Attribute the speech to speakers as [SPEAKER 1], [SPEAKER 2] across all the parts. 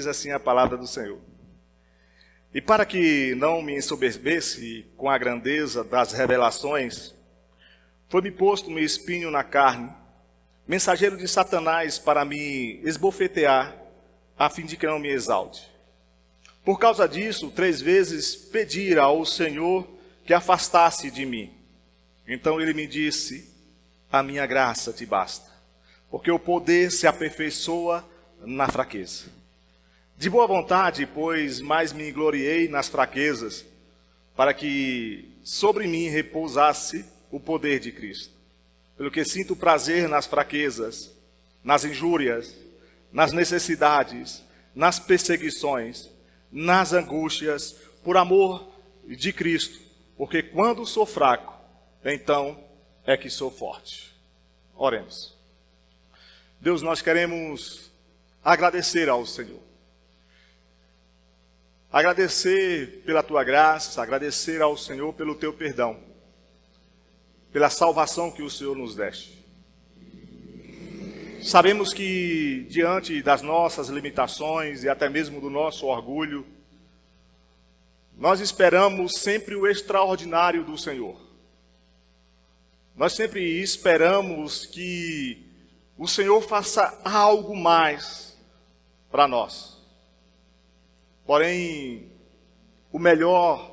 [SPEAKER 1] Diz assim a palavra do Senhor. E para que não me ensoberbecesse com a grandeza das revelações, foi-me posto um espinho na carne, mensageiro de Satanás para me esbofetear, a fim de que não me exalte. Por causa disso, 3 vezes pedi ao Senhor que afastasse de mim. Então ele me disse, a minha graça te basta, porque o poder se aperfeiçoa na fraqueza. De boa vontade, pois mais me gloriei nas fraquezas, para que sobre mim repousasse o poder de Cristo. Pelo que sinto prazer nas fraquezas, nas injúrias, nas necessidades, nas perseguições, nas angústias, por amor de Cristo, porque quando sou fraco, então é que sou forte. Oremos. Deus, nós queremos agradecer ao Senhor. Agradecer pela tua graça, agradecer ao Senhor pelo teu perdão, pela salvação que o Senhor nos deste. Sabemos que diante das nossas limitações e até mesmo do nosso orgulho, nós esperamos sempre o extraordinário do Senhor. Nós sempre esperamos que o Senhor faça algo mais para nós. Porém, o melhor,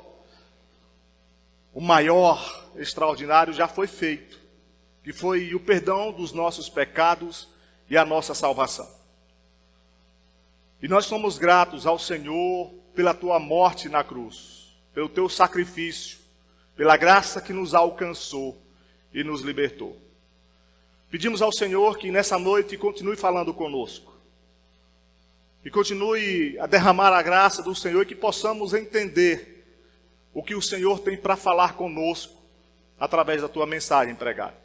[SPEAKER 1] o maior, extraordinário já foi feito, que foi o perdão dos nossos pecados e a nossa salvação. E nós somos gratos ao Senhor pela tua morte na cruz, pelo teu sacrifício, pela graça que nos alcançou e nos libertou. Pedimos ao Senhor que nessa noite continue falando conosco. E continue a derramar a graça do Senhor e que possamos entender o que o Senhor tem para falar conosco através da tua mensagem pregada.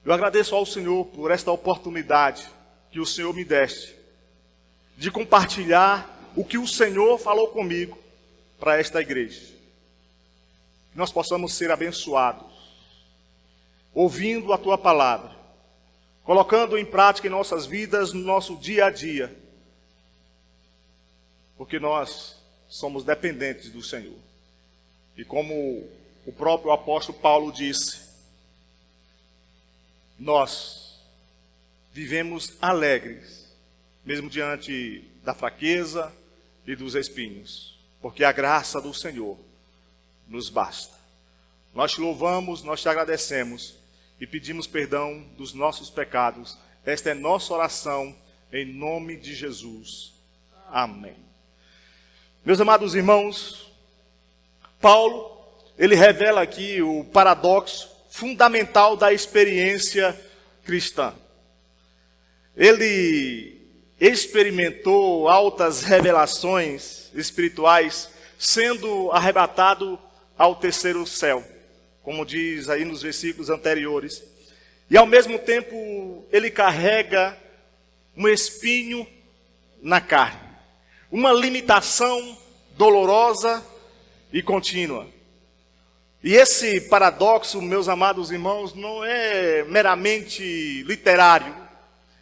[SPEAKER 1] Eu agradeço ao Senhor por esta oportunidade que o Senhor me deste de compartilhar o que o Senhor falou comigo para esta igreja. Que nós possamos ser abençoados, ouvindo a tua palavra, colocando em prática em nossas vidas, no nosso dia a dia, porque nós somos dependentes do Senhor. E como o próprio apóstolo Paulo disse, nós vivemos alegres, mesmo diante da fraqueza e dos espinhos, porque a graça do Senhor nos basta. Nós te louvamos, nós te agradecemos e pedimos perdão dos nossos pecados. Esta é nossa oração, em nome de Jesus. Amém. Meus amados irmãos, Paulo, ele revela aqui o paradoxo fundamental da experiência cristã. Ele experimentou altas revelações espirituais, sendo arrebatado ao terceiro céu, como diz aí nos versículos anteriores. E ao mesmo tempo, ele carrega um espinho na carne, uma limitação dolorosa e contínua. E esse paradoxo, meus amados irmãos, não é meramente literário,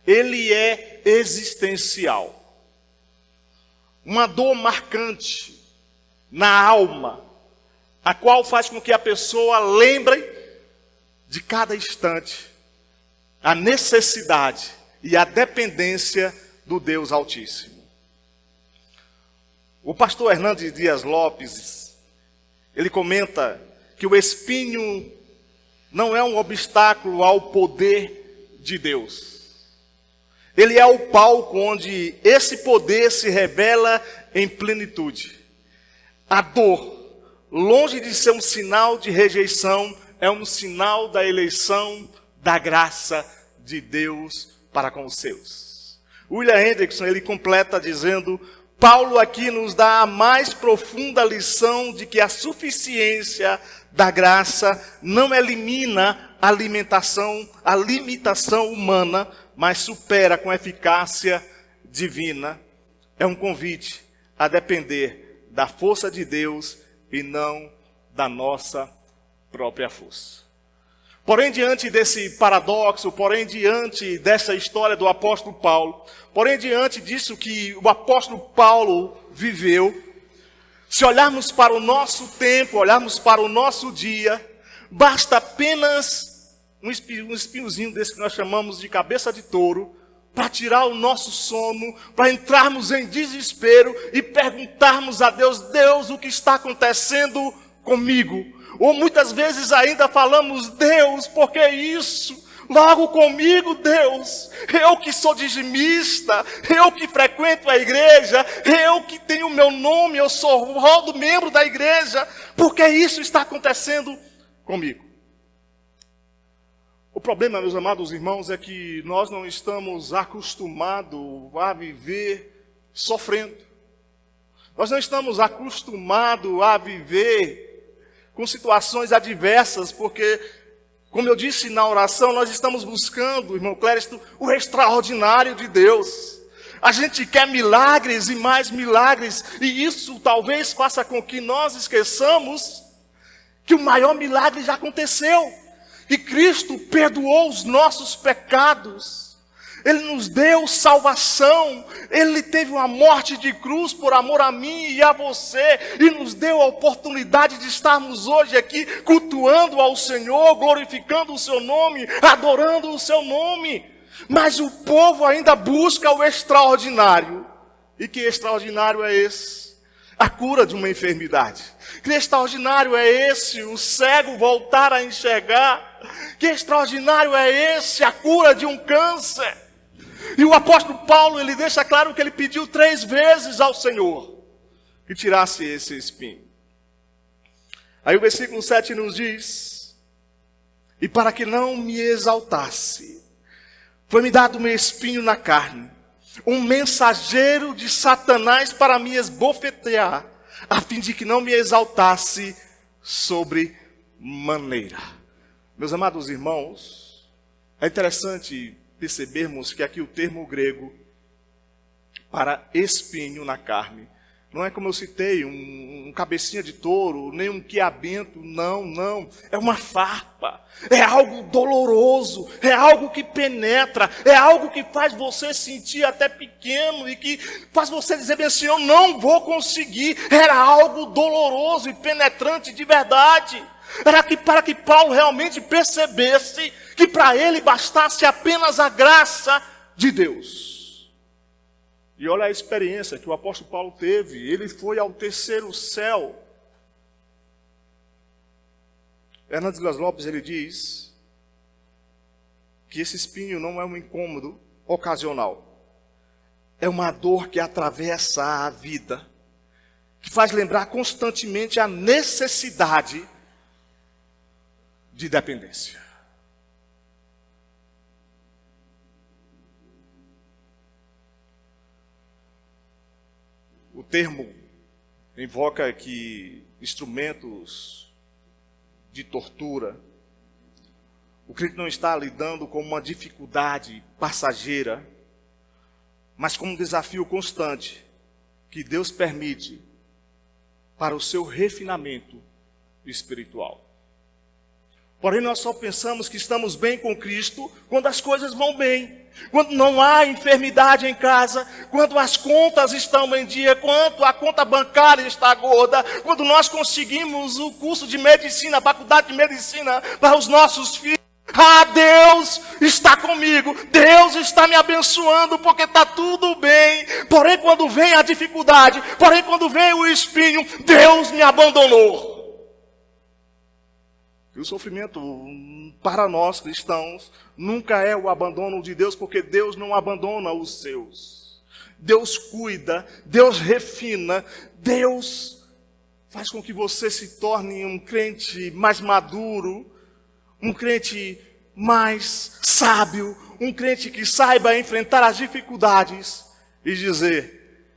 [SPEAKER 1] ele é existencial. Uma dor marcante na alma, a qual faz com que a pessoa lembre de cada instante a necessidade e a dependência do Deus Altíssimo. O pastor Hernandes Dias Lopes, ele comenta que o espinho não é um obstáculo ao poder de Deus. Ele é o palco onde esse poder se revela em plenitude. A dor, longe de ser um sinal de rejeição, é um sinal da eleição da graça de Deus para com os seus. William Hendrickson, ele completa dizendo: Paulo aqui nos dá a mais profunda lição de que a suficiência da graça não elimina a limitação humana, mas supera com eficácia divina. É um convite a depender da força de Deus e não da nossa própria força. Porém, diante desse paradoxo, porém, diante dessa história do apóstolo Paulo, porém, diante disso que o apóstolo Paulo viveu, se olharmos para o nosso tempo, olharmos para o nosso dia, basta apenas um espinhozinho desse que nós chamamos de cabeça de touro, para tirar o nosso sono, para entrarmos em desespero e perguntarmos a Deus: Deus, o que está acontecendo comigo? Ou muitas vezes ainda falamos: Deus, por que isso? Logo comigo, Deus, eu que sou dizimista, eu que frequento a igreja, eu que tenho meu nome, eu sou rodo membro da igreja, por que isso está acontecendo comigo? O problema, meus amados irmãos, é que nós não estamos acostumados a viver sofrendo. Nós não estamos acostumados a viver com situações adversas, porque, como eu disse na oração, nós estamos buscando, irmão Clériston, o extraordinário de Deus. A gente quer milagres e mais milagres, e isso talvez faça com que nós esqueçamos que o maior milagre já aconteceu. E Cristo perdoou os nossos pecados. Ele nos deu salvação. Ele teve uma morte de cruz por amor a mim e a você. E nos deu a oportunidade de estarmos hoje aqui cultuando ao Senhor, glorificando o seu nome, adorando o seu nome. Mas o povo ainda busca o extraordinário. E que extraordinário é esse? A cura de uma enfermidade. Que extraordinário é esse? O cego voltar a enxergar. Que extraordinário é esse? A cura de um câncer. E o apóstolo Paulo, ele deixa claro que ele pediu 3 vezes ao Senhor que tirasse esse espinho. Aí o versículo 7 nos diz: e para que não me exaltasse, foi-me dado um espinho na carne, um mensageiro de Satanás para me esbofetear, a fim de que não me exaltasse sobre maneira. Meus amados irmãos, é interessante percebermos que aqui o termo grego para espinho na carne não é, como eu citei, um cabecinha de touro, nem um quiabento, não. É uma farpa, é algo doloroso, é algo que penetra, é algo que faz você sentir até pequeno e que faz você dizer bem assim: eu não vou conseguir. Era algo doloroso e penetrante de verdade. Era para que Paulo realmente percebesse que para ele bastasse apenas a graça de Deus. E olha a experiência que o apóstolo Paulo teve. Ele foi ao 3º céu. Hernandes Dias Lopes, ele diz que esse espinho não é um incômodo ocasional. É uma dor que atravessa a vida, que faz lembrar constantemente a necessidade de dependência. O termo invoca que instrumentos de tortura. O crente não está lidando com uma dificuldade passageira, mas com um desafio constante que Deus permite para o seu refinamento espiritual. Porém, nós só pensamos que estamos bem com Cristo quando as coisas vão bem, quando não há enfermidade em casa, quando as contas estão em dia, quando a conta bancária está gorda, quando nós conseguimos o curso de medicina, a faculdade de medicina para os nossos filhos. Ah, Deus está comigo, Deus está me abençoando porque está tudo bem. Porém, quando vem a dificuldade, porém, quando vem o espinho, Deus me abandonou. E o sofrimento para nós cristãos nunca é o abandono de Deus, porque Deus não abandona os seus. Deus cuida, Deus refina, Deus faz com que você se torne um crente mais maduro, um crente mais sábio, um crente que saiba enfrentar as dificuldades e dizer: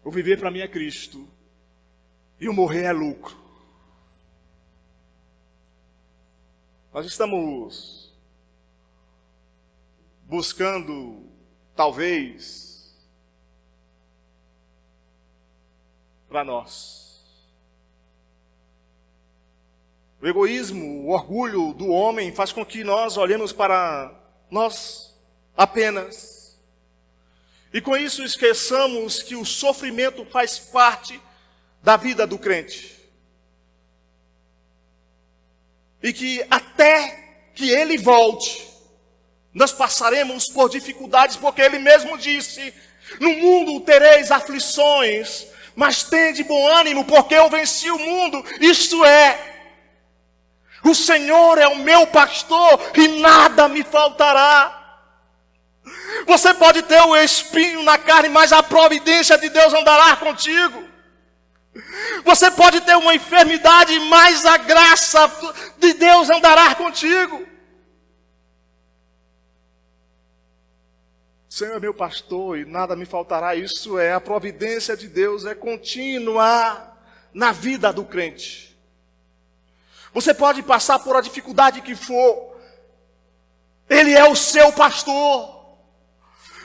[SPEAKER 1] o viver para mim é Cristo e o morrer é lucro. Nós estamos buscando, talvez, para nós, O egoísmo, o orgulho do homem faz com que nós olhemos para nós apenas. E com isso esqueçamos que o sofrimento faz parte da vida do crente. E que até que ele volte, nós passaremos por dificuldades, porque ele mesmo disse: no mundo tereis aflições, mas tende bom ânimo, porque eu venci o mundo. Isto é, o Senhor é o meu pastor e nada me faltará. Você pode ter o espinho na carne, mas a providência de Deus andará contigo. Você pode ter uma enfermidade, mas a graça de Deus andará contigo. O Senhor é meu pastor e nada me faltará. Isso é, a providência de Deus é contínua na vida do crente. Você pode passar por a dificuldade que for, Ele é o seu pastor.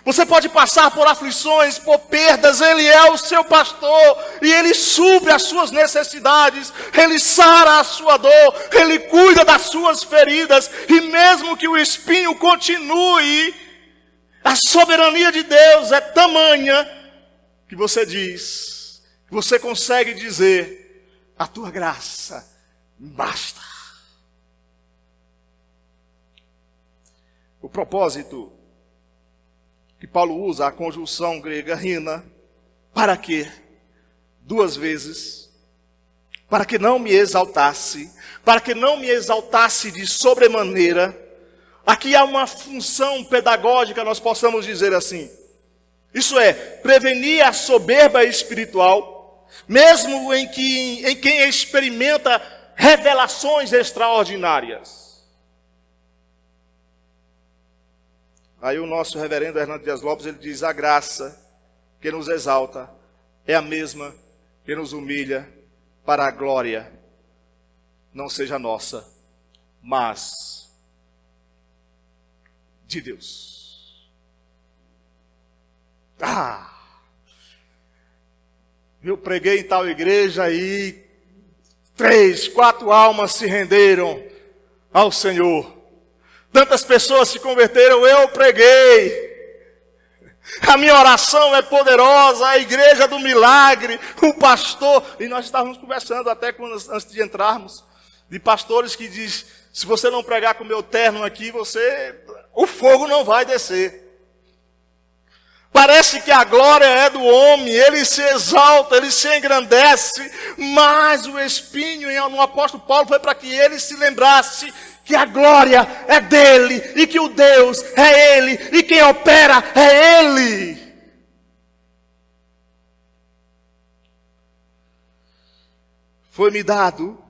[SPEAKER 1] Você pode passar por aflições, por perdas, Ele é o seu pastor, e Ele supre as suas necessidades, Ele sara a sua dor, Ele cuida das suas feridas, e mesmo que o espinho continue, a soberania de Deus é tamanha, que você diz, que você consegue dizer: a tua graça basta. O propósito que Paulo usa, a conjunção grega rina, para quê? 2 vezes. Para que não me exaltasse, para que não me exaltasse de sobremaneira. Aqui há uma função pedagógica, nós possamos dizer assim. Isso é, prevenir a soberba espiritual, mesmo em quem experimenta revelações extraordinárias. Aí o nosso reverendo Hernando Dias Lopes, ele diz: a graça que nos exalta é a mesma que nos humilha, para a glória não seja nossa, mas de Deus. Eu preguei em tal igreja e 3, 4 almas se renderam ao Senhor. Tantas pessoas se converteram, eu preguei. A minha oração é poderosa, a igreja do milagre, o pastor. E nós estávamos conversando até antes de entrarmos, de pastores que diz: se você não pregar com o meu terno aqui, o fogo não vai descer. Parece que a glória é do homem, ele se exalta, ele se engrandece, mas o espinho no apóstolo Paulo foi para que ele se lembrasse que a glória é dele, e que o Deus é ele, e quem opera é ele. Foi-me dado,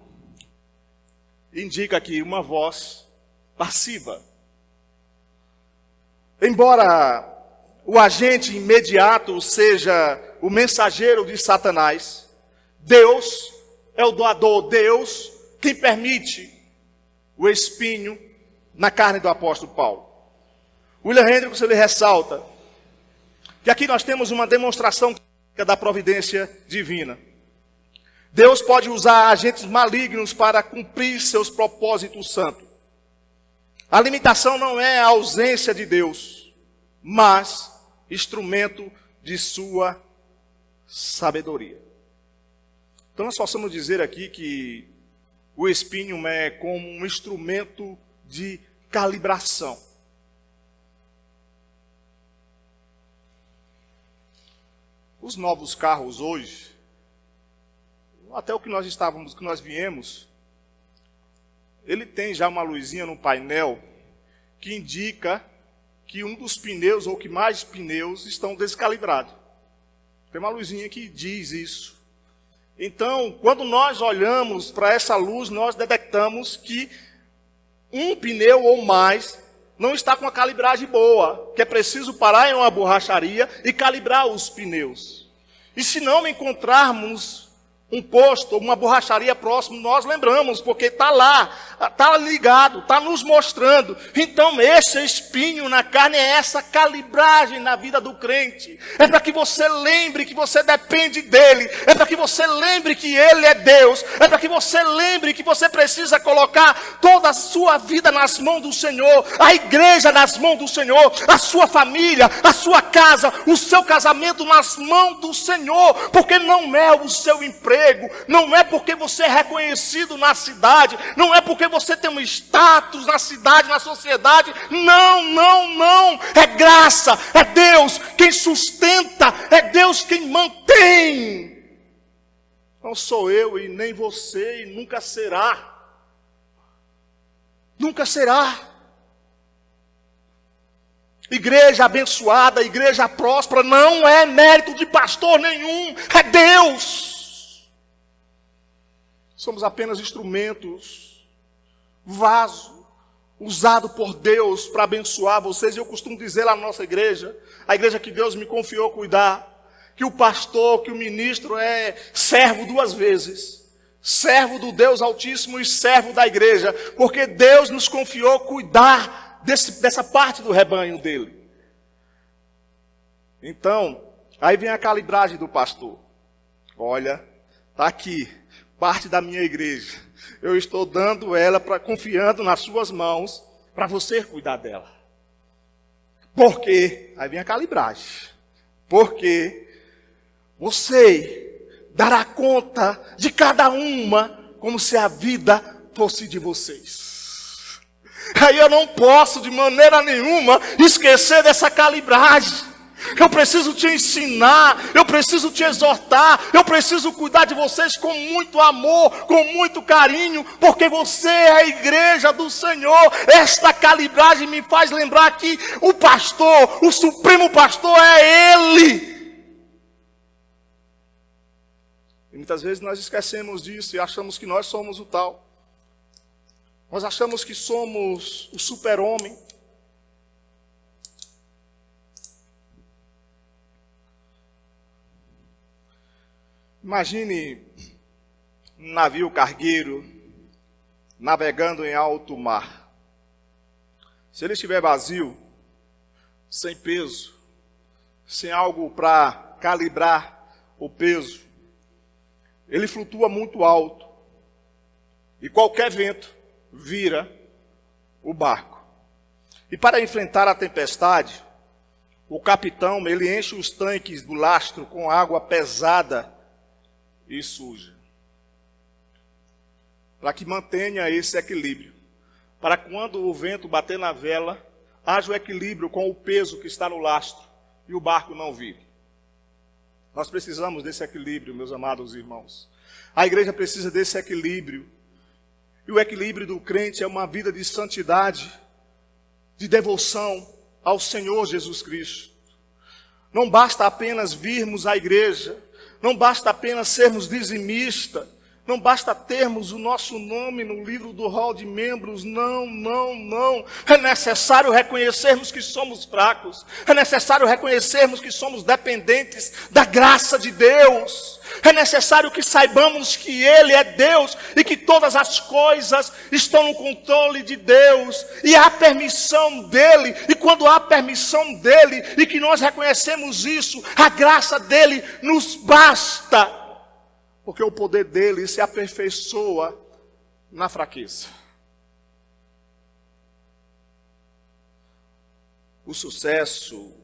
[SPEAKER 1] indica aqui, uma voz passiva. Embora o agente imediato seja o mensageiro de Satanás, Deus é o doador, Deus quem permite o espinho na carne do apóstolo Paulo. William Hendricks, ele ressalta que aqui nós temos uma demonstração da providência divina. Deus pode usar agentes malignos para cumprir seus propósitos santos. A limitação não é a ausência de Deus, mas instrumento de sua sabedoria. Então nós possamos dizer aqui que o espinho é como um instrumento de calibração. Os novos carros hoje, até o que nós viemos, ele tem já uma luzinha no painel que indica que um dos pneus, ou que mais pneus, estão descalibrados. Tem uma luzinha que diz isso. Então, quando nós olhamos para essa luz, nós detectamos que um pneu ou mais não está com a calibragem boa, que é preciso parar em uma borracharia e calibrar os pneus. E se não encontrarmos um posto, uma borracharia próximo, nós lembramos, porque está lá, está ligado, está nos mostrando. Então, esse espinho na carne é essa calibragem na vida do crente. É para que você lembre que você depende dele. É para que você lembre que ele é Deus. É para que você lembre que você precisa colocar toda a sua vida nas mãos do Senhor, a igreja nas mãos do Senhor, a sua família, a sua casa, o seu casamento nas mãos do Senhor, porque não é o seu emprego, não é porque você é reconhecido na cidade, não é porque você tem um status na cidade, na sociedade, não, é graça, é Deus quem sustenta, é Deus quem mantém, não sou eu e nem você, e nunca será, igreja abençoada, igreja próspera, não é mérito de pastor nenhum, é Deus. Somos apenas instrumentos, vaso, usado por Deus para abençoar vocês. Eu costumo dizer lá na nossa igreja, a igreja que Deus me confiou cuidar, que o pastor, que o ministro é servo duas vezes. Servo do Deus Altíssimo e servo da igreja, porque Deus nos confiou cuidar dessa parte do rebanho dele. Então, aí vem a calibragem do pastor. Olha, está aqui. Parte da minha igreja, eu estou dando ela, confiando nas suas mãos, para você cuidar dela. Por quê? Aí vem a calibragem. Porque você dará conta de cada uma, como se a vida fosse de vocês. Aí eu não posso de maneira nenhuma esquecer dessa calibragem. Eu preciso te ensinar, eu preciso te exortar, eu preciso cuidar de vocês com muito amor, com muito carinho, porque você é a igreja do Senhor. Esta calibragem me faz lembrar que o pastor, o supremo pastor é Ele. E muitas vezes nós esquecemos disso e achamos que nós somos o tal. Nós achamos que somos o super-homem. Imagine um navio cargueiro navegando em alto mar. Se ele estiver vazio, sem peso, sem algo para calibrar o peso, ele flutua muito alto e qualquer vento vira o barco. E para enfrentar a tempestade, o capitão ele enche os tanques do lastro com água pesada e suja, para que mantenha esse equilíbrio, para quando o vento bater na vela, haja o equilíbrio com o peso que está no lastro e o barco não vire. Nós precisamos desse equilíbrio, meus amados irmãos. A igreja precisa desse equilíbrio, e o equilíbrio do crente é uma vida de santidade, de devoção ao Senhor Jesus Cristo. Não basta apenas virmos à igreja, não basta apenas sermos dizimistas, não basta termos o nosso nome no livro do rol de membros, não. É necessário reconhecermos que somos fracos, é necessário reconhecermos que somos dependentes da graça de Deus, é necessário que saibamos que Ele é Deus e que todas as coisas estão no controle de Deus e há permissão dEle, e quando há permissão dEle e que nós reconhecemos isso, a graça dEle nos basta. Porque o poder dele se aperfeiçoa na fraqueza. O sucesso,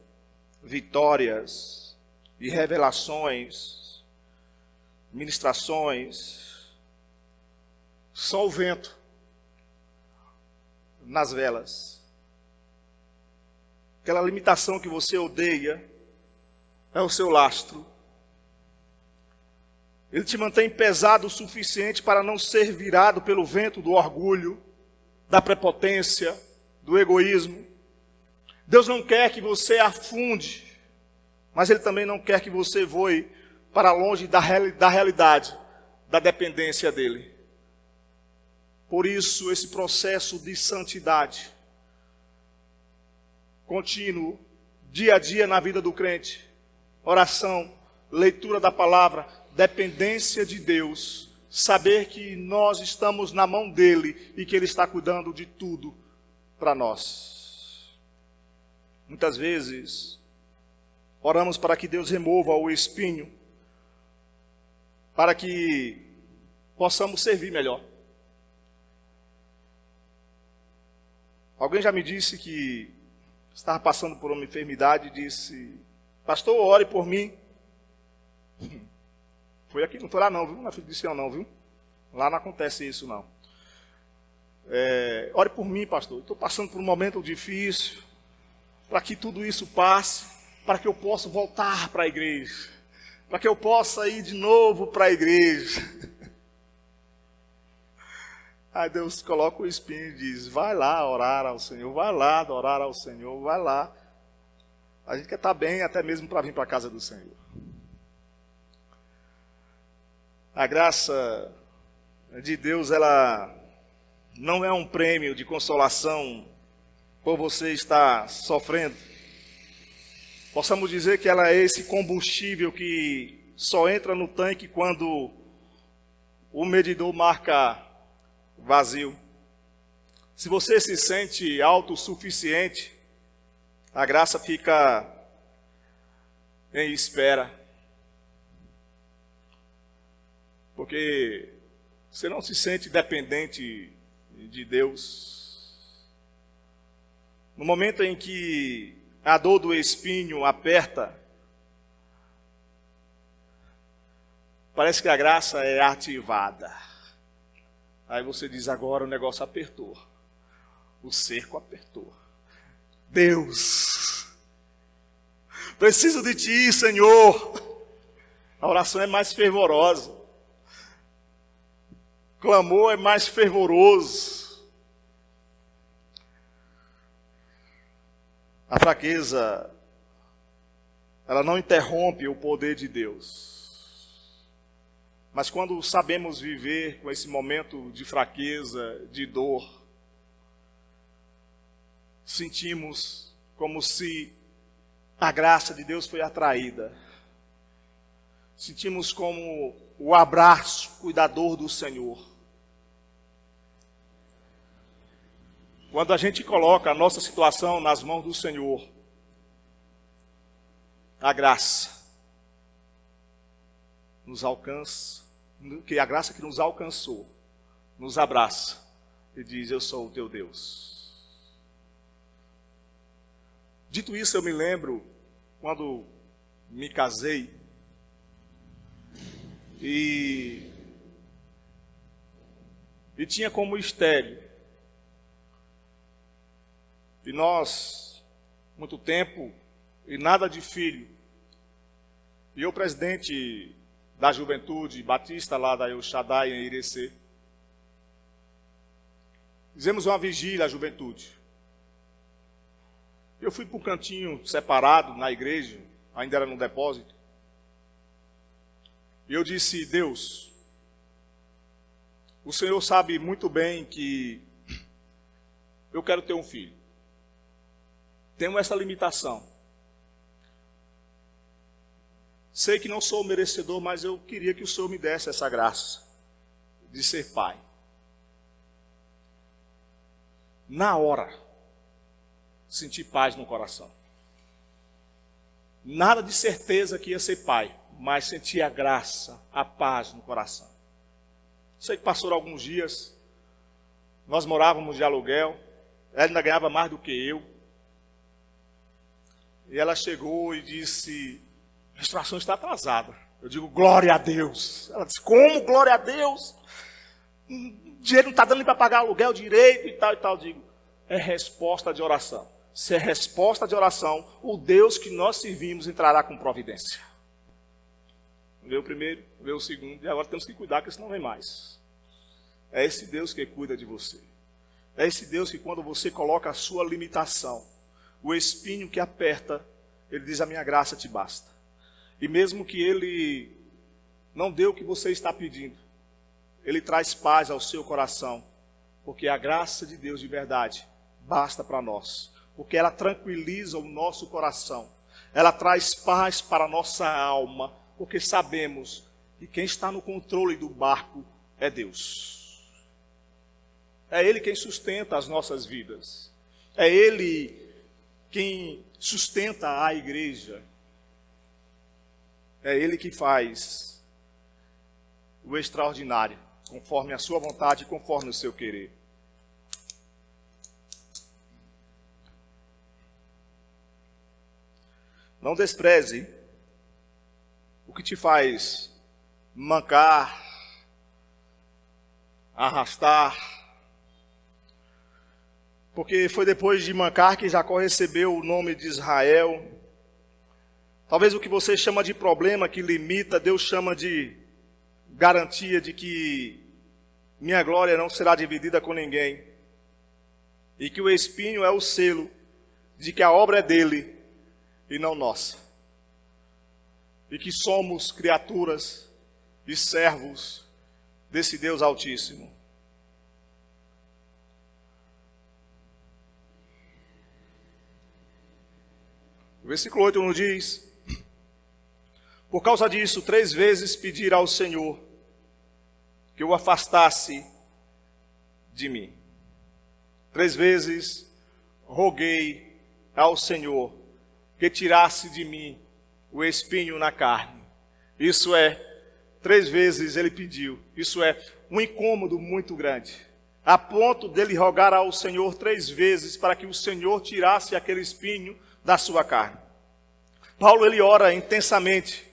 [SPEAKER 1] vitórias e revelações, ministrações, são o vento nas velas. Aquela limitação que você odeia é o seu lastro. Ele te mantém pesado o suficiente para não ser virado pelo vento do orgulho, da prepotência, do egoísmo. Deus não quer que você afunde, mas Ele também não quer que você voe para longe da realidade, da dependência dEle. Por isso, esse processo de santidade contínuo, dia a dia na vida do crente, oração, leitura da palavra, dependência de Deus, saber que nós estamos na mão dele e que ele está cuidando de tudo para nós. Muitas vezes, oramos para que Deus remova o espinho, para que possamos servir melhor. Alguém já me disse que estava passando por uma enfermidade e disse: pastor, ore por mim. Foi aqui, não foi lá não, viu? Na filha de Sião não, viu? Lá não acontece isso não. Ore por mim, pastor. Estou passando por um momento difícil, para que tudo isso passe, para que eu possa voltar para a igreja, para que eu possa ir de novo para a igreja. Aí Deus coloca o espinho e diz: vai lá orar ao Senhor, vai lá adorar ao Senhor, vai lá. A gente quer estar bem até mesmo para vir para a casa do Senhor. A graça de Deus, ela não é um prêmio de consolação por você estar sofrendo. Possamos dizer que ela é esse combustível que só entra no tanque quando o medidor marca vazio. Se você se sente autossuficiente, a graça fica em espera. Porque você não se sente dependente de Deus. No momento em que a dor do espinho aperta, parece que a graça é ativada. Aí você diz: agora o negócio apertou. O cerco apertou. Deus, preciso de Ti, Senhor. A oração é mais fervorosa. O clamor é mais fervoroso. A fraqueza, ela não interrompe o poder de Deus. Mas quando sabemos viver com esse momento de fraqueza, de dor, sentimos como se a graça de Deus foi atraída. Sentimos como o abraço cuidador do Senhor. Quando a gente coloca a nossa situação nas mãos do Senhor, a graça nos alcança, que a graça que nos alcançou, nos abraça e diz: eu sou o teu Deus. Dito isso, eu me lembro quando me casei e tinha como estéril. E nós, muito tempo, e nada de filho. E eu, presidente da juventude batista lá da El Shaddai, em Irecê, fizemos uma vigília à juventude. Eu fui para um cantinho separado na igreja, ainda era no depósito. E eu disse: Deus, o Senhor sabe muito bem que eu quero ter um filho. Tenho essa limitação. Sei que não sou merecedor, mas eu queria que o Senhor me desse essa graça de ser pai. Na hora, senti paz no coração. Nada de certeza que ia ser pai, mas senti a graça, a paz no coração. Sei que passaram alguns dias, nós morávamos de aluguel, ela ainda ganhava mais do que eu. E ela chegou e disse: a restauração está atrasada. Eu digo: glória a Deus. Ela disse: como glória a Deus? O dinheiro não está dando nem para pagar aluguel direito e tal e tal. Eu digo: é resposta de oração. Se é resposta de oração, o Deus que nós servimos entrará com providência. Veio o primeiro, veio o segundo, e agora temos que cuidar, porque senão não vem mais. É esse Deus que cuida de você. É esse Deus que, quando você coloca a sua limitação, o espinho que aperta, ele diz: a minha graça te basta. E mesmo que ele não dê o que você está pedindo, ele traz paz ao seu coração, porque a graça de Deus de verdade basta para nós, porque ela tranquiliza o nosso coração, ela traz paz para a nossa alma, porque sabemos que quem está no controle do barco é Deus. É Ele quem sustenta as nossas vidas. É Ele quem sustenta a igreja. É Ele que faz o extraordinário, conforme a sua vontade e conforme o seu querer. Não despreze o que te faz mancar, arrastar, porque foi depois de mancar que Jacó recebeu o nome de Israel. Talvez o que você chama de problema que limita, Deus chama de garantia de que minha glória não será dividida com ninguém, e que o espinho é o selo de que a obra é dele e não nossa, e que somos criaturas e servos desse Deus Altíssimo. O versículo 8 nos diz: por causa disso, 3 vezes pedir ao Senhor que o afastasse de mim. 3 vezes roguei ao Senhor que tirasse de mim o espinho na carne. Isso é, 3 vezes ele pediu. Isso é um incômodo muito grande, a ponto dele rogar ao Senhor 3 vezes para que o Senhor tirasse aquele espinho da sua carne. Paulo, ele ora intensamente,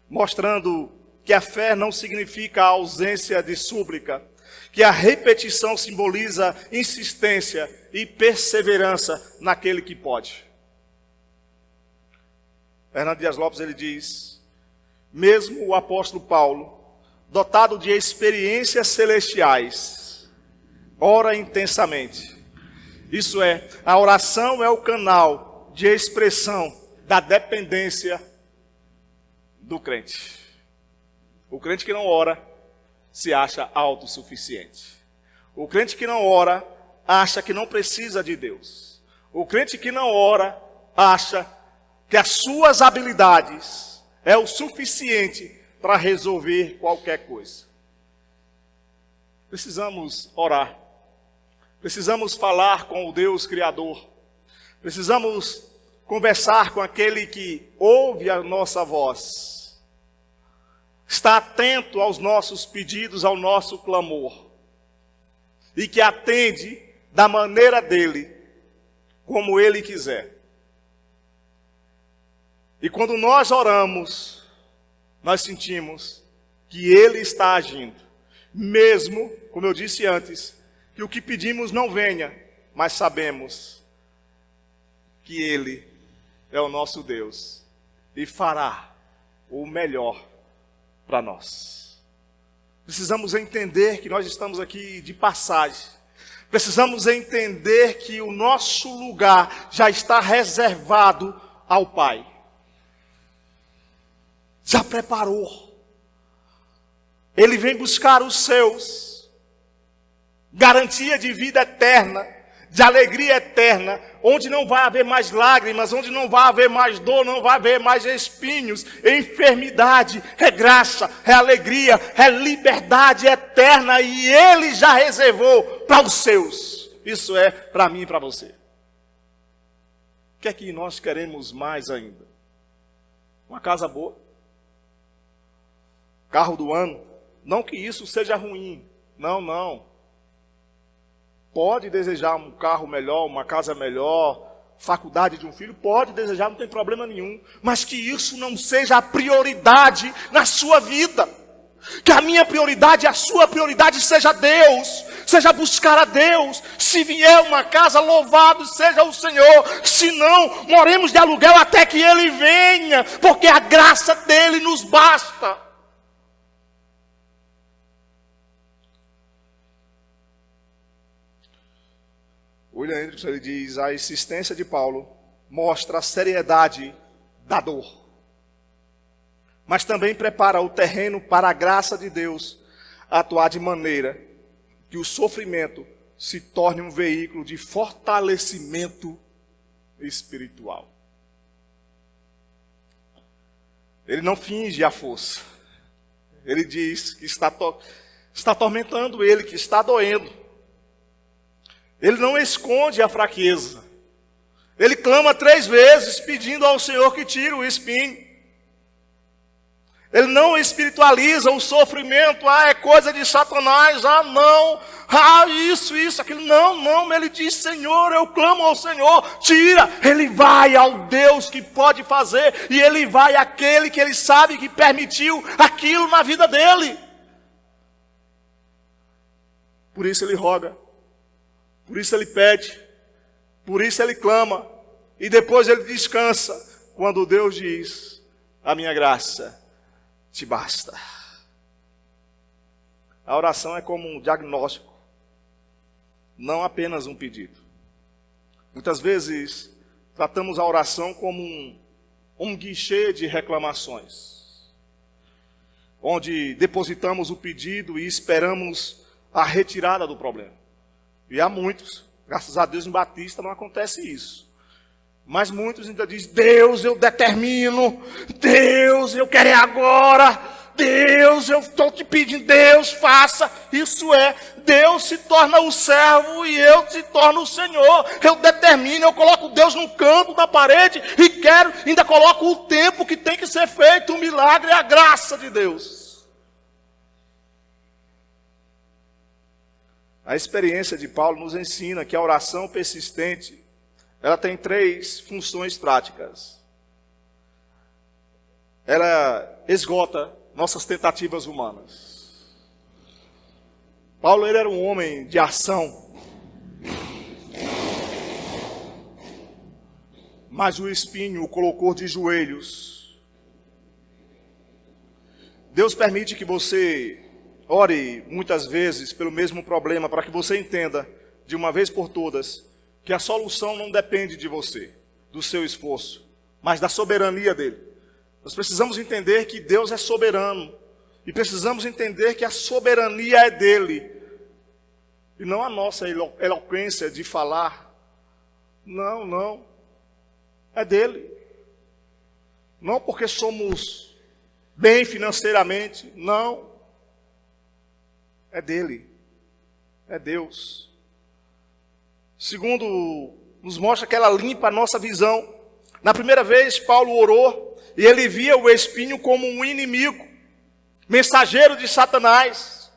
[SPEAKER 1] mostrando que a fé não significa a ausência de súplica, que a repetição simboliza insistência e perseverança naquele que pode. Hernando Dias Lopes, ele diz: mesmo o apóstolo Paulo, dotado de experiências celestiais, ora intensamente. Isso é, a oração é o canal de expressão da dependência do crente. O crente que não ora se acha autossuficiente. O crente que não ora acha que não precisa de Deus. O crente que não ora acha que as suas habilidades é o suficiente para resolver qualquer coisa. Precisamos orar. Precisamos falar com o Deus Criador. Precisamos conversar com aquele que ouve a nossa voz. Está atento aos nossos pedidos, ao nosso clamor. E que atende da maneira dele, como ele quiser. E quando nós oramos, nós sentimos que ele está agindo. Mesmo, como eu disse antes, que o que pedimos não venha, mas sabemos que ele é o nosso Deus e fará o melhor para nós. Precisamos entender que nós estamos aqui de passagem. Precisamos entender que o nosso lugar já está reservado ao Pai. Já preparou. Ele vem buscar os seus. Garantia de vida eterna, de alegria eterna, onde não vai haver mais lágrimas, onde não vai haver mais dor, não vai haver mais espinhos, enfermidade, é graça, é alegria, é liberdade eterna, e Ele já reservou para os seus. Isso é para mim e para você. O que é que nós queremos mais ainda? Uma casa boa, carro do ano. Não que isso seja ruim, não. Pode desejar um carro melhor, uma casa melhor, faculdade de um filho, pode desejar, não tem problema nenhum. Mas que isso não seja a prioridade na sua vida. Que a minha prioridade e a sua prioridade seja Deus, seja buscar a Deus. Se vier uma casa, louvado seja o Senhor. Se não, moremos de aluguel até que Ele venha, porque a graça dEle nos basta. William Hendriksen, ele diz: a insistência de Paulo mostra a seriedade da dor, mas também prepara o terreno para a graça de Deus atuar de maneira que o sofrimento se torne um veículo de fortalecimento espiritual. Ele não finge a força, Ele diz que está atormentando ele, que está doendo. Ele não esconde a fraqueza. Ele clama 3 vezes pedindo ao Senhor que tire o espinho. Ele não espiritualiza o sofrimento. É coisa de Satanás. Não. Isso, aquilo. Não. Ele diz, Senhor, eu clamo ao Senhor. Tira. Ele vai ao Deus que pode fazer. E ele vai àquele que ele sabe que permitiu aquilo na vida dele. Por isso ele roga. Por isso ele pede. Por isso ele clama. E depois ele descansa. Quando Deus diz, a minha graça te basta. A oração é como um diagnóstico, não apenas um pedido. Muitas vezes tratamos a oração como um guichê de reclamações, onde depositamos o pedido e esperamos a retirada do problema. E há muitos, graças a Deus em Batista não acontece isso. Mas muitos ainda dizem, Deus, eu determino, Deus, eu quero agora, Deus, eu estou te pedindo, Deus, faça. Isso é, Deus se torna o servo e eu se torno o Senhor. Eu determino, eu coloco Deus no canto da parede e quero, ainda coloco o tempo que tem que ser feito, o milagre e a graça de Deus. A experiência de Paulo nos ensina que a oração persistente, ela tem 3 funções práticas. Ela esgota nossas tentativas humanas. Paulo, ele era um homem de ação. Mas o espinho o colocou de joelhos. Deus permite que você ore muitas vezes pelo mesmo problema, para que você entenda, de uma vez por todas, que a solução não depende de você, do seu esforço, mas da soberania dele. Nós precisamos entender que Deus é soberano. E precisamos entender que a soberania é dele. E não a nossa eloquência de falar. Não. É dele. Não porque somos bem financeiramente. Não. É dele. É Deus. Segundo, nos mostra que ela limpa a nossa visão. Na primeira vez, Paulo orou e ele via o espinho como um inimigo, mensageiro de Satanás.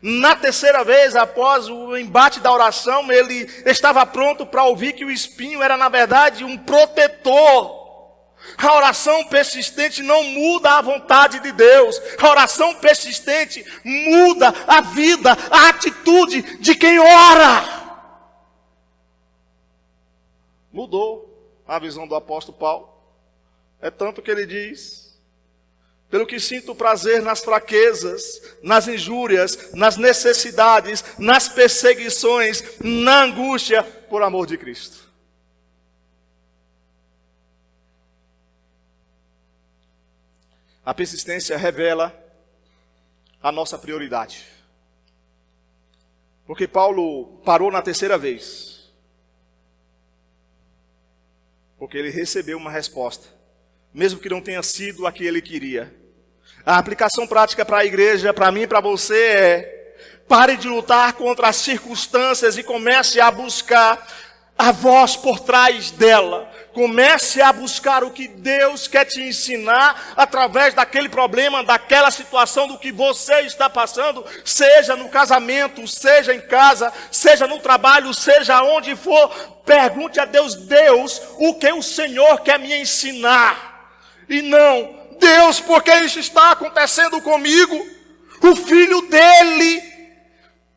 [SPEAKER 1] Na terceira vez, após o embate da oração, ele estava pronto para ouvir que o espinho era, na verdade, um protetor. A oração persistente não muda a vontade de Deus. A oração persistente muda a vida, a atitude de quem ora. Mudou a visão do apóstolo Paulo. É tanto que ele diz, pelo que sinto prazer nas fraquezas, nas injúrias, nas necessidades, nas perseguições, na angústia, por amor de Cristo. A persistência revela a nossa prioridade. Porque Paulo parou na terceira vez. Porque ele recebeu uma resposta, mesmo que não tenha sido a que ele queria. A aplicação prática para a igreja, para mim e para você é: pare de lutar contra as circunstâncias e comece a buscar a voz por trás dela. Comece a buscar o que Deus quer te ensinar através daquele problema, daquela situação, do que você está passando, seja no casamento, seja em casa, seja no trabalho, seja onde for. Pergunte a Deus, Deus, o que o Senhor quer me ensinar? E não, Deus, por que isso está acontecendo comigo? O filho dele,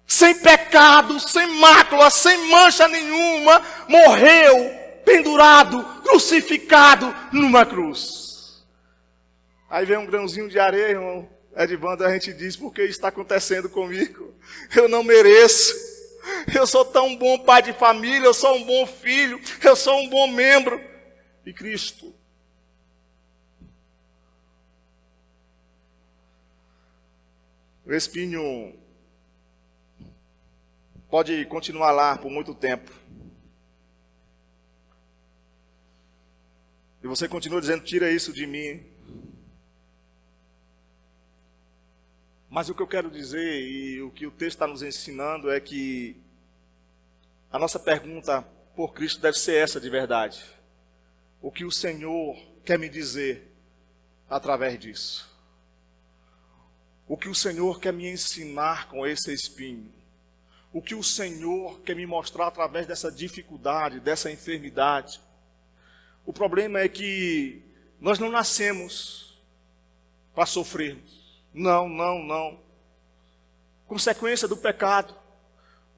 [SPEAKER 1] sem pecado, sem mácula, sem mancha nenhuma, morreu pendurado, crucificado numa cruz. Aí vem um grãozinho de areia, irmão Edvando, a gente diz, por que isso está acontecendo comigo? Eu não mereço. Eu sou tão bom pai de família, eu sou um bom filho, eu sou um bom membro. E Cristo, o espinho pode continuar lá por muito tempo. E você continua dizendo, tira isso de mim. Mas o que eu quero dizer e o que o texto está nos ensinando é que a nossa pergunta por Cristo deve ser essa de verdade. O que o Senhor quer me dizer através disso? O que o Senhor quer me ensinar com esse espinho? O que o Senhor quer me mostrar através dessa dificuldade, dessa enfermidade? O problema é que nós não nascemos para sofrermos. Não. Consequência do pecado.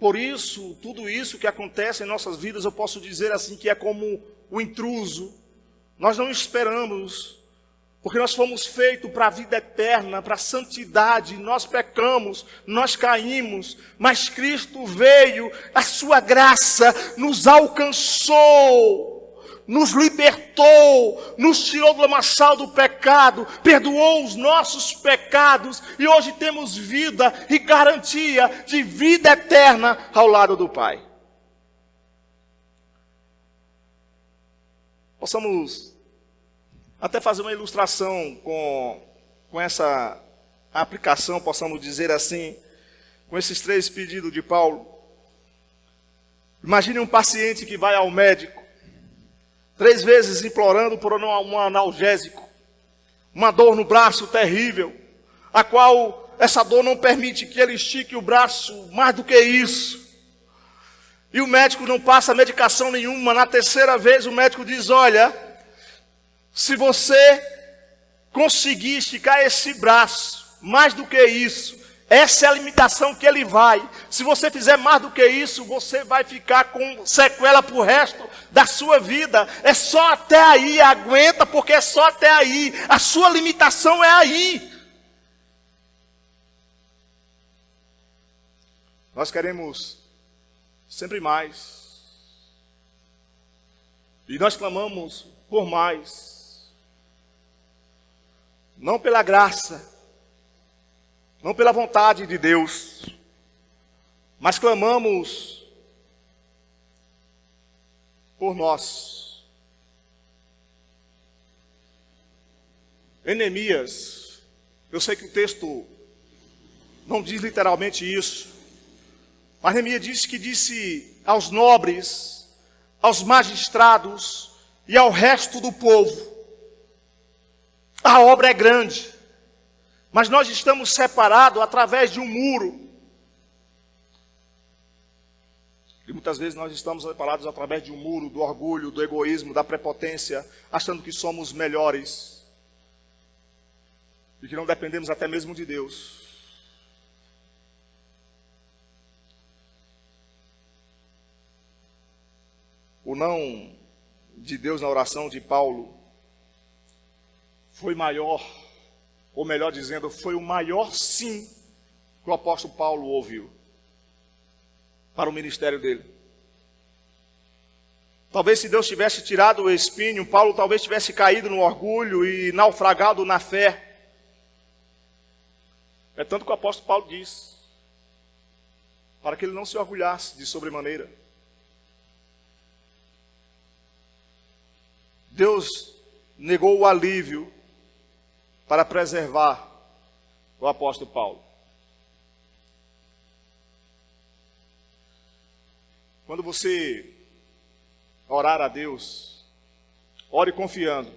[SPEAKER 1] Por isso, tudo isso que acontece em nossas vidas, eu posso dizer assim, que é como o intruso. Nós não esperamos, porque nós fomos feitos para a vida eterna, para a santidade. Nós pecamos, nós caímos, mas Cristo veio, a sua graça nos alcançou, nos libertou, nos tirou do lamaçal do pecado, perdoou os nossos pecados e hoje temos vida e garantia de vida eterna ao lado do Pai. Possamos até fazer uma ilustração com essa aplicação, possamos dizer assim, com esses 3 pedidos de Paulo. Imagine um paciente que vai ao médico, 3 vezes implorando por um analgésico, uma dor no braço terrível, a qual essa dor não permite que ele estique o braço mais do que isso. E o médico não passa medicação nenhuma. Na 3ª vez o médico diz: olha, se você conseguir esticar esse braço mais do que isso, essa é a limitação que ele vai. Se você fizer mais do que isso, você vai ficar com sequela para o resto da sua vida. É só até aí, aguenta, porque é só até aí. A sua limitação é aí. Nós queremos sempre mais. E nós clamamos por mais. Não pela graça, não pela vontade de Deus, mas clamamos por nós. Em Neemias, eu sei que o texto não diz literalmente isso, mas Neemias disse aos nobres, aos magistrados e ao resto do povo: a obra é grande, mas nós estamos separados através de um muro. E muitas vezes nós estamos separados através de um muro do orgulho, do egoísmo, da prepotência, achando que somos melhores e que não dependemos até mesmo de Deus. O não de Deus na oração de Paulo foi maior, ou melhor dizendo, foi o maior sim que o apóstolo Paulo ouviu para o ministério dele. Talvez se Deus tivesse tirado o espinho, Paulo talvez tivesse caído no orgulho e naufragado na fé. É tanto que o apóstolo Paulo diz, para que ele não se orgulhasse de sobremaneira. Deus negou o alívio para preservar o apóstolo Paulo. Quando você orar a Deus, ore confiando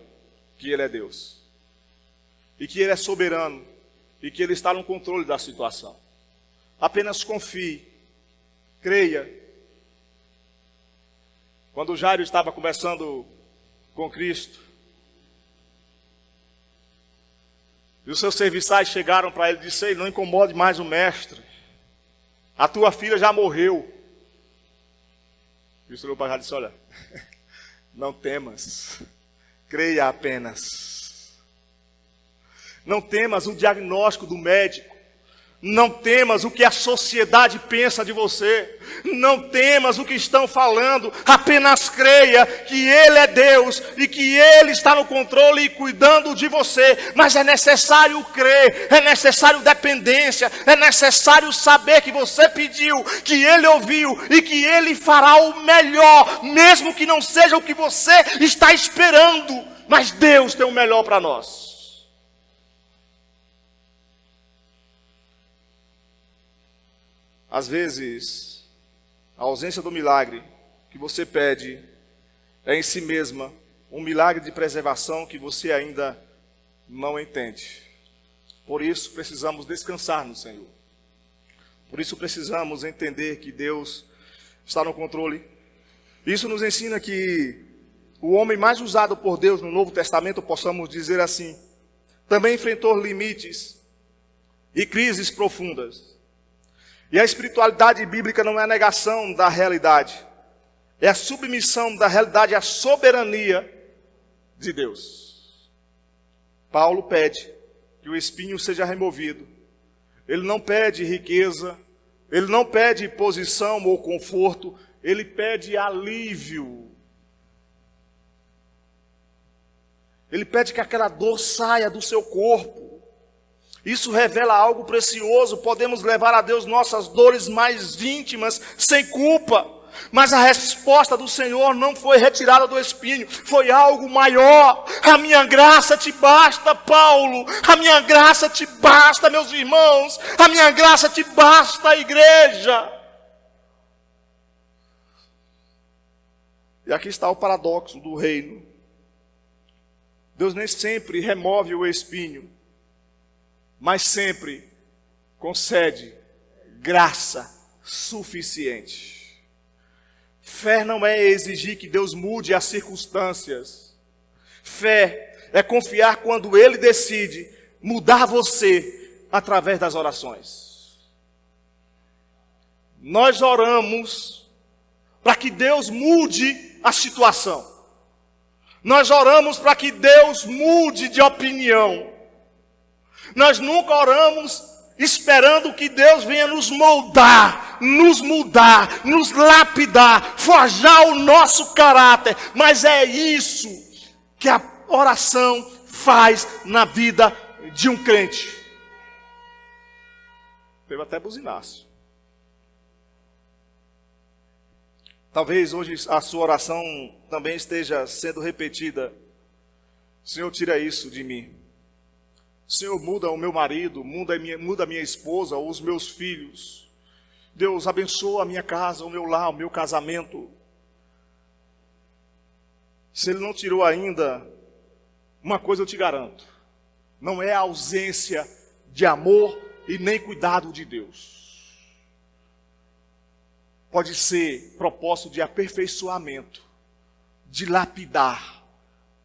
[SPEAKER 1] que Ele é Deus, e que Ele é soberano, e que Ele está no controle da situação. Apenas confie, creia. Quando Jairo estava conversando com Cristo, e os seus serviçais chegaram para ele e disseram: não incomode mais o mestre, a tua filha já morreu. Cristo olhou para Jairo e disse: olha, não temas, creia apenas. Não temas o diagnóstico do médico. Não temas o que a sociedade pensa de você. Não temas o que estão falando. Apenas creia que Ele é Deus e que Ele está no controle e cuidando de você. Mas é necessário crer, é necessário dependência, é necessário saber que você pediu, que Ele ouviu e que Ele fará o melhor, mesmo que não seja o que você está esperando. Mas Deus tem o melhor para nós. às vezes, a ausência do milagre que você pede é em si mesma um milagre de preservação que você ainda não entende. Por isso precisamos descansar no Senhor. Por isso precisamos entender que Deus está no controle. Isso nos ensina que o homem mais usado por Deus no Novo Testamento, possamos dizer assim, também enfrentou limites e crises profundas. E a espiritualidade bíblica não é a negação da realidade, é a submissão da realidade à soberania de Deus. Paulo pede que o espinho seja removido. Ele não pede riqueza, ele não pede posição ou conforto, ele pede alívio. Ele pede que aquela dor saia do seu corpo. Isso revela algo precioso. Podemos levar a Deus nossas dores mais íntimas, sem culpa. Mas a resposta do Senhor não foi retirada do espinho, foi algo maior. A minha graça te basta, Paulo. A minha graça te basta, meus irmãos. A minha graça te basta, igreja. E aqui está o paradoxo do reino. Deus nem sempre remove o espinho, mas sempre concede graça suficiente. Fé não é exigir que Deus mude as circunstâncias. Fé é confiar quando Ele decide mudar você através das orações. Nós oramos para que Deus mude a situação. Nós oramos para que Deus mude de opinião. Nós nunca oramos esperando que Deus venha nos moldar, nos mudar, nos lapidar, forjar o nosso caráter. Mas é isso que a oração faz na vida de um crente. Teve até buzinaço. Talvez hoje a sua oração também esteja sendo repetida. Senhor, tira isso de mim. Senhor, muda o meu marido, muda a minha esposa, ou os meus filhos. Deus, abençoa a minha casa, o meu lar, o meu casamento. Se Ele não tirou ainda, uma coisa eu te garanto. Não é a ausência de amor e nem cuidado de Deus. Pode ser propósito de aperfeiçoamento, de lapidar,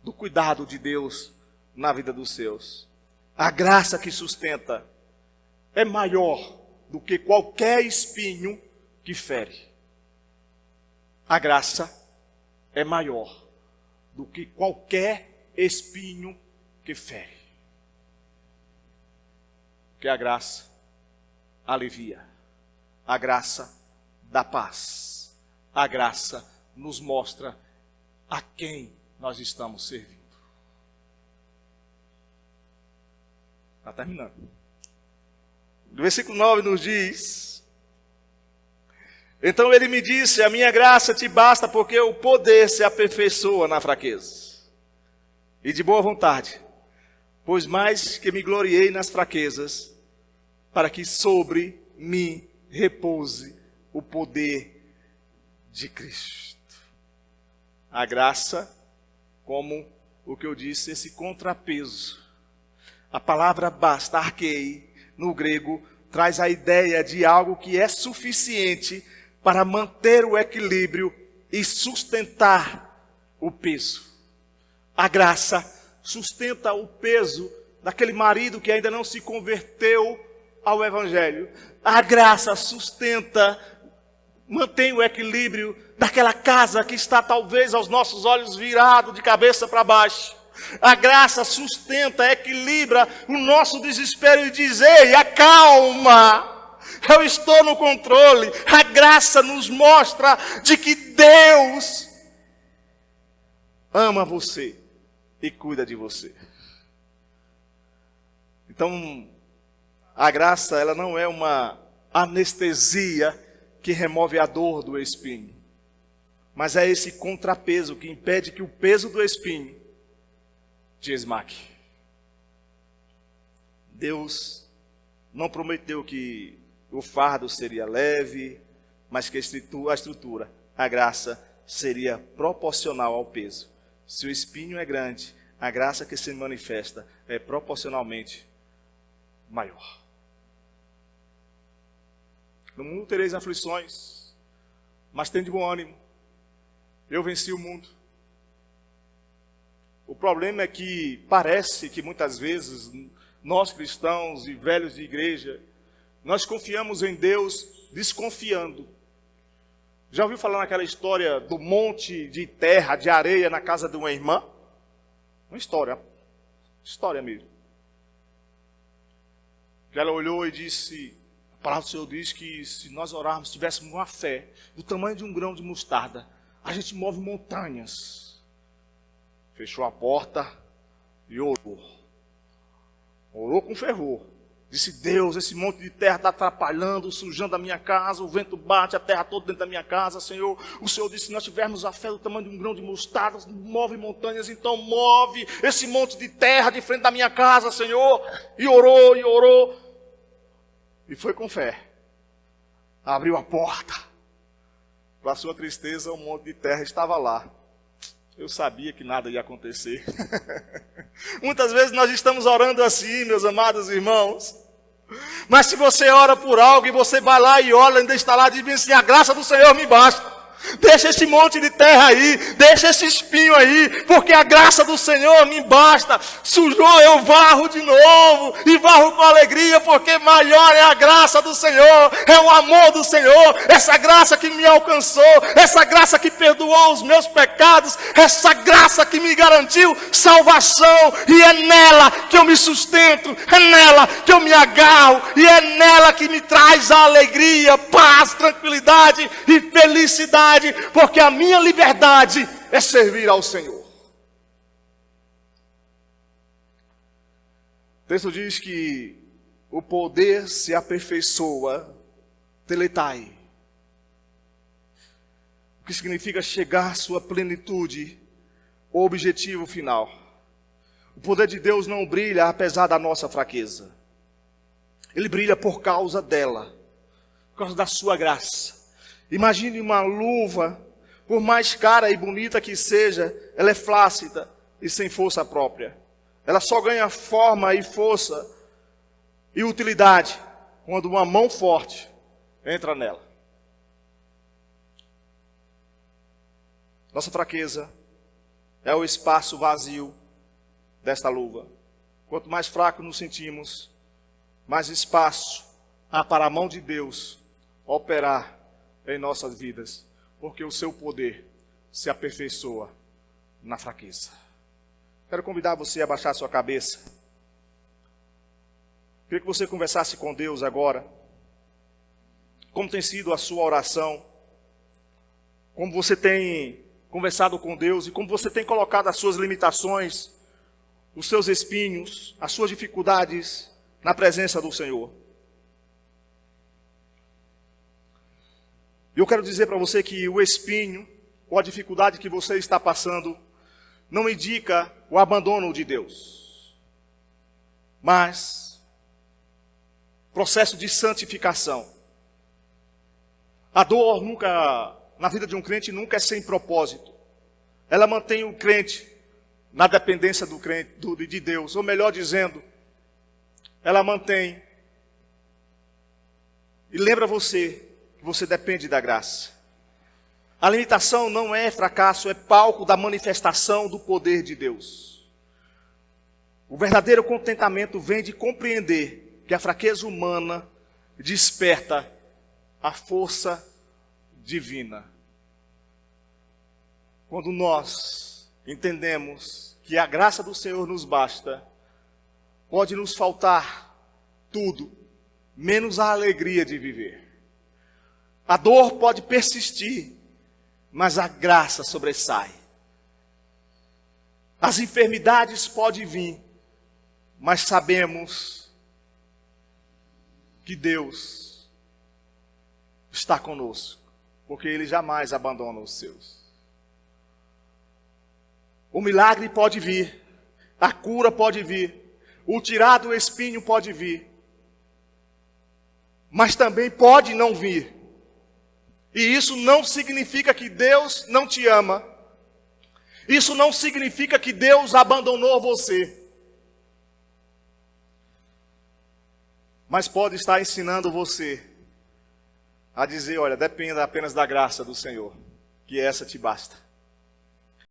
[SPEAKER 1] do cuidado de Deus na vida dos seus. A graça que sustenta é maior do que qualquer espinho que fere. A graça é maior do que qualquer espinho que fere. Porque a graça alivia, a graça dá paz, a graça nos mostra a quem nós estamos servindo. Está terminando. O versículo 9 nos diz: então ele me disse, a minha graça te basta, porque o poder se aperfeiçoa na fraqueza. E de boa vontade, pois mais que me gloriei nas fraquezas, para que sobre mim repouse o poder de Cristo. A graça, como o que eu disse, esse contrapeso. A palavra basta, arquei, no grego, traz a ideia de algo que é suficiente para manter o equilíbrio e sustentar o peso. A graça sustenta o peso daquele marido que ainda não se converteu ao Evangelho. A graça sustenta, mantém o equilíbrio daquela casa que está talvez aos nossos olhos virado de cabeça para baixo. A graça sustenta, equilibra o nosso desespero e diz: ei, acalma, eu estou no controle. A graça nos mostra de que Deus ama você e cuida de você. Então, a graça, ela não é uma anestesia que remove a dor do espinho, mas é esse contrapeso que impede que o peso do espinho te esmague. Deus não prometeu que o fardo seria leve, mas que a estrutura, a graça, seria proporcional ao peso. Se o espinho é grande, a graça que se manifesta é proporcionalmente maior. No mundo tereis aflições, mas tende bom ânimo. Eu venci o mundo. O problema é que parece que muitas vezes nós cristãos e velhos de igreja, nós confiamos em Deus desconfiando. Já ouviu falar naquela história do monte de terra, de areia na casa de uma irmã? Uma história mesmo. Que ela olhou e disse, a palavra do Senhor diz que se nós orarmos, tivéssemos uma fé do tamanho de um grão de mostarda, a gente move montanhas. Fechou a porta e orou. Orou com fervor. Disse, Deus, esse monte de terra está atrapalhando, sujando a minha casa, o vento bate, a terra toda dentro da minha casa, Senhor. O Senhor disse, se nós tivermos a fé do tamanho de um grão de mostarda, move montanhas, então move esse monte de terra de frente da minha casa, Senhor. E orou, e orou. E foi com fé. Abriu a porta. Para sua tristeza, o monte de terra estava lá. Eu sabia que nada ia acontecer. Muitas vezes nós estamos orando assim, meus amados irmãos. Mas se você ora por algo e você vai lá e olha, ainda está lá, diz assim, a graça do Senhor me basta. Deixa esse monte de terra aí, deixa esse espinho aí, porque a graça do Senhor me basta. Sujou, eu varro de novo, e varro com alegria, porque maior é a graça do Senhor, é o amor do Senhor, essa graça que me alcançou, essa graça que perdoou os meus pecados, essa graça que me garantiu salvação, e é nela que eu me sustento, é nela que eu me agarro, e é nela que me traz a alegria, paz, tranquilidade e felicidade. Porque a minha liberdade é servir ao Senhor. O texto diz que o poder se aperfeiçoa, teletai. O que significa chegar à sua plenitude, o objetivo final. O poder de Deus não brilha apesar da nossa fraqueza. Ele brilha por causa dela, por causa da sua graça. Imagine uma luva, por mais cara e bonita que seja, ela é flácida e sem força própria. Ela só ganha forma e força e utilidade quando uma mão forte entra nela. Nossa fraqueza é o espaço vazio desta luva. Quanto mais fraco nos sentimos, mais espaço há para a mão de Deus operar em nossas vidas, porque o seu poder se aperfeiçoa na fraqueza. Quero convidar você a baixar sua cabeça. Queria que você conversasse com Deus agora. Como tem sido a sua oração? Como você tem conversado com Deus e como você tem colocado as suas limitações, os seus espinhos, as suas dificuldades na presença do Senhor? E eu quero dizer para você que o espinho, ou a dificuldade que você está passando, não indica o abandono de Deus, mas processo de santificação. A dor nunca, na vida de um crente, nunca é sem propósito. Ela mantém o crente na dependência do crente, de Deus, ou melhor dizendo, ela mantém e lembra você que você depende da graça. A limitação não é fracasso, é palco da manifestação do poder de Deus. O verdadeiro contentamento vem de compreender que a fraqueza humana desperta a força divina. Quando nós entendemos que a graça do Senhor nos basta, pode nos faltar tudo, menos a alegria de viver. A dor pode persistir, mas a graça sobressai. As enfermidades podem vir, mas sabemos que Deus está conosco, porque Ele jamais abandona os seus. O milagre pode vir, a cura pode vir, o tirar do espinho pode vir, mas também pode não vir. E isso não significa que Deus não te ama. Isso não significa que Deus abandonou você. Mas pode estar ensinando você a dizer, olha, dependa apenas da graça do Senhor, que essa te basta.